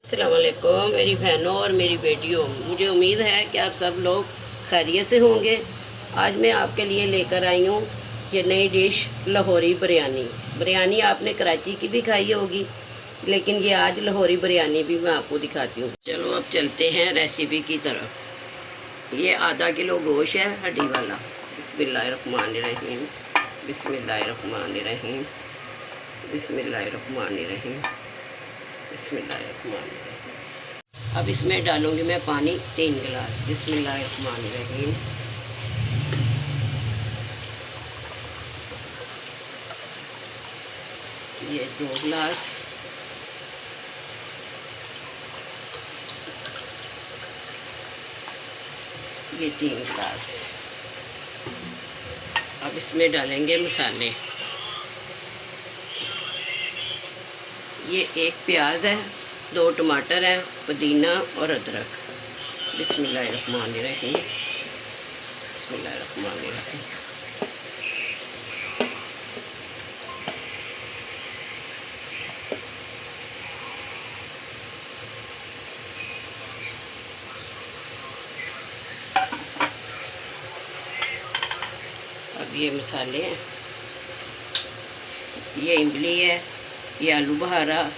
अस्सलाम वालेकुम मेरी बहनों और मेरी बेटियों, मुझे उम्मीद है कि आप सब लोग खैरियत से होंगे। आज मैं आपके लिए लेकर आई हूँ ये नई डिश लाहौरी बिरयानी। बिरयानी आपने कराची की भी खाई होगी, लेकिन ये आज लाहौरी बिरयानी भी मैं आपको दिखाती हूँ। चलो अब चलते हैं रेसिपी की तरफ। ये आधा किलो गोश्त है हड्डी वाला। बिस्मिल्लाहिर्रहमानिर्रहीम, बिस्मिल्लाहिर्रहमानिर्रहीम, बिस्मिल्लाहिर्रहमानिर्रहीम, बिस्मिल्लाहिर्रहमानिर्रहीम। अब इसमें डालूंगी मैं पानी 3 गिलास। बिस्मिल्लाहिर्रहमानिर्रहीम। ये 2 गिलास, ये 3 गिलास। अब इसमें डालेंगे मसाले। ये 1 प्याज है, 2 टमाटर है, पुदीना और अदरक। बिस्मिल्लाहिर्रहमानिर्रहीम, बिस्मिल्लाहिर्रहमानिर्रहीम। अब ये मसाले हैं, ये इमली है, ये आलू बहारा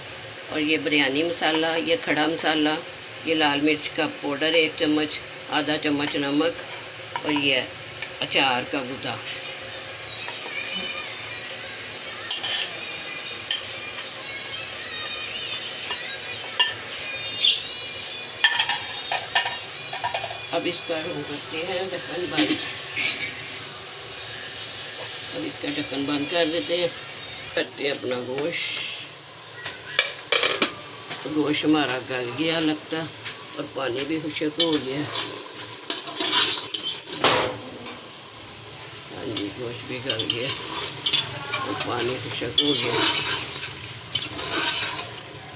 और ये बिरयानी मसाला, ये खड़ा मसाला, ये लाल मिर्च का पाउडर 1 चम्मच, आधा चम्मच नमक और ये अचार का गुदा। अब इसका हम करते हैं ढक्कन बंद। अब इसका ढक्कन बंद कर देते हैं। करते हैं अपना गोश्त। तो गोश्त हमारा गल गया लगता, और पानी भी खुश्क हो गया। हाँ जी, गोश्त भी गल गया और पानी खुश्क हो गया।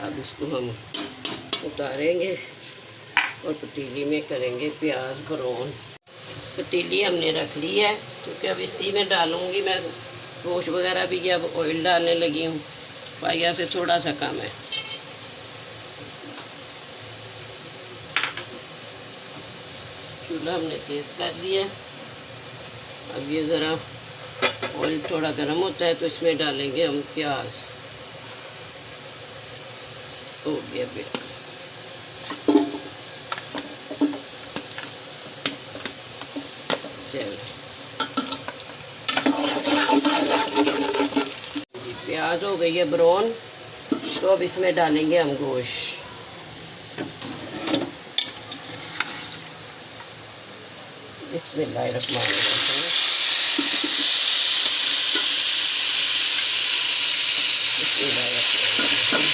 अब इसको हम उतारेंगे और पतीली में करेंगे प्याज ब्राउन। पतीली हमने रख ली है, क्योंकि अब इसी में डालूंगी मैं गोश्त वगैरह भी। अब ऑयल डालने लगी हूँ, पाया से थोड़ा सा कम है। चूल्हा हमने तेज़ कर दिया। अब ये ज़रा ऑयल थोड़ा गर्म होता है तो इसमें डालेंगे हम प्याज। हो गया बेटा। चलो प्याज हो गई है ब्राउन, तो अब इसमें डालेंगे हम गोश्त। बिस्मिल्लाहिर्रहमानिर्रहीम, बिस्मिल्लाहिर्रहमानिर्रहीम।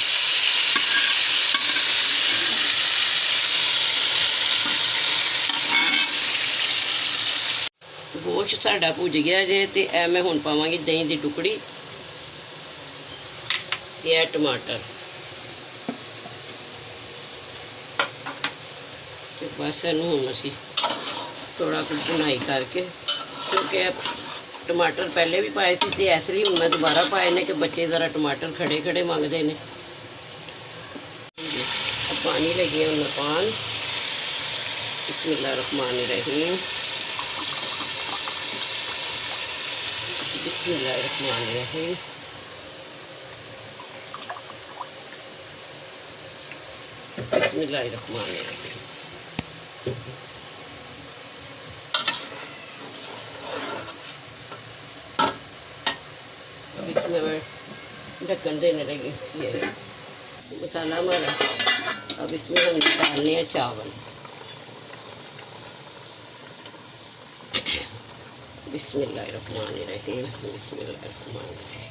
गोश्त साडा भुज गया जे, तो ए मैं हुण पावांगी दही की टुकड़ी, ये टमाटर। तो बस इनू हुण असीं थोड़ा कुछ बुनाई करके, क्योंकि टमाटर पहले भी पाए थे, इसलिए हुण मैं दोबारा पाए ने कि बच्चे ज़रा टमाटर खड़े खड़े मंगते हैं। अब पानी लगे हुण पान। बिस्मिल्लाहिर्रहमानिर्रहीम, बिस्मिल्लाहिर्रहमानिर्रहीम। बिस्मिल्लाहिर्रहमानिर्रहीम। अब इसमें मैं ढक्कन देने लगी। ये मसाला हमारा। अब इसमें हम डालने हैं चावल। बिस्मिल्लाहिर्रहमानिर्रहीम, बिस्मिल्लाहिर्रहमानिर्रहीम।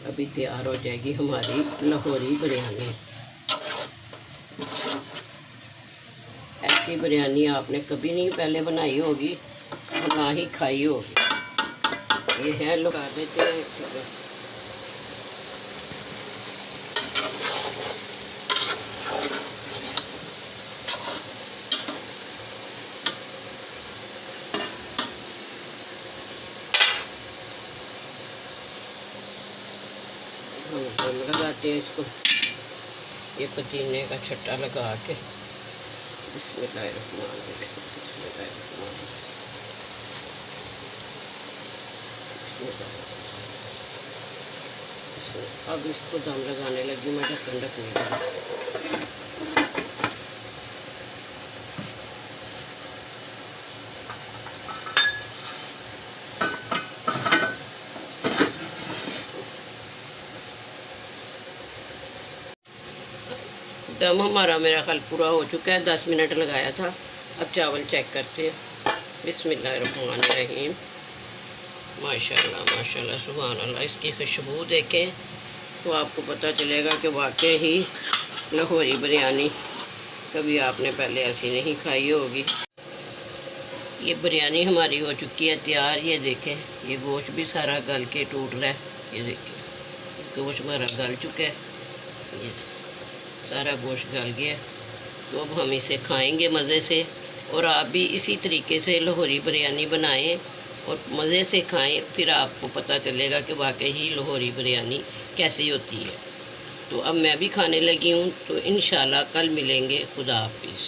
अभी तैयार हो जाएगी हमारी लाहौरी बिरयानी। ऐसी बिरयानी आपने कभी नहीं पहले बनाई होगी और ना ही खाई होगी। ये है, लगा देते हैं। हम लगाते हैं इसको, ये पुदीने का छट्टा लगा के। बिस्मिल्लाहिर्रहमानिर्रहीम, बिस्मिल्लाहिर्रहमानिर्रहीम, बिस्मिल्लाह। अब इसको दम लगाने लगी, मैं ढक्कन ढकने लगी। दम हमारा मेरा ख्याल पूरा हो चुका है, 10 मिनट लगाया था। अब चावल चेक करते हैं। बिस्मिल्लाहिर्रहमानिर्रहीम। माशाल्लाह माशाल्लाह सुभान अल्लाह। इसकी खुशबू देखें तो आपको पता चलेगा कि वाकई ही लाहौरी बिरयानी कभी आपने पहले ऐसी नहीं खाई होगी। ये बिरयानी हमारी हो चुकी है तैयार। ये देखें, ये गोश्त भी सारा गल के टूट रहा है। ये देखें, गोश्त हमारा गल चुका है, ये सारा गोश्त गल गया। तो अब हम इसे खाएंगे मज़े से। और आप भी इसी तरीके से लाहौरी बिरयानी बनाएं और मज़े से खाएं, फिर आपको पता चलेगा कि वाकई ही लाहौरी बिरयानी कैसी होती है। तो अब मैं भी खाने लगी हूँ, तो इंशाल्लाह कल मिलेंगे। खुदा हाफिज़।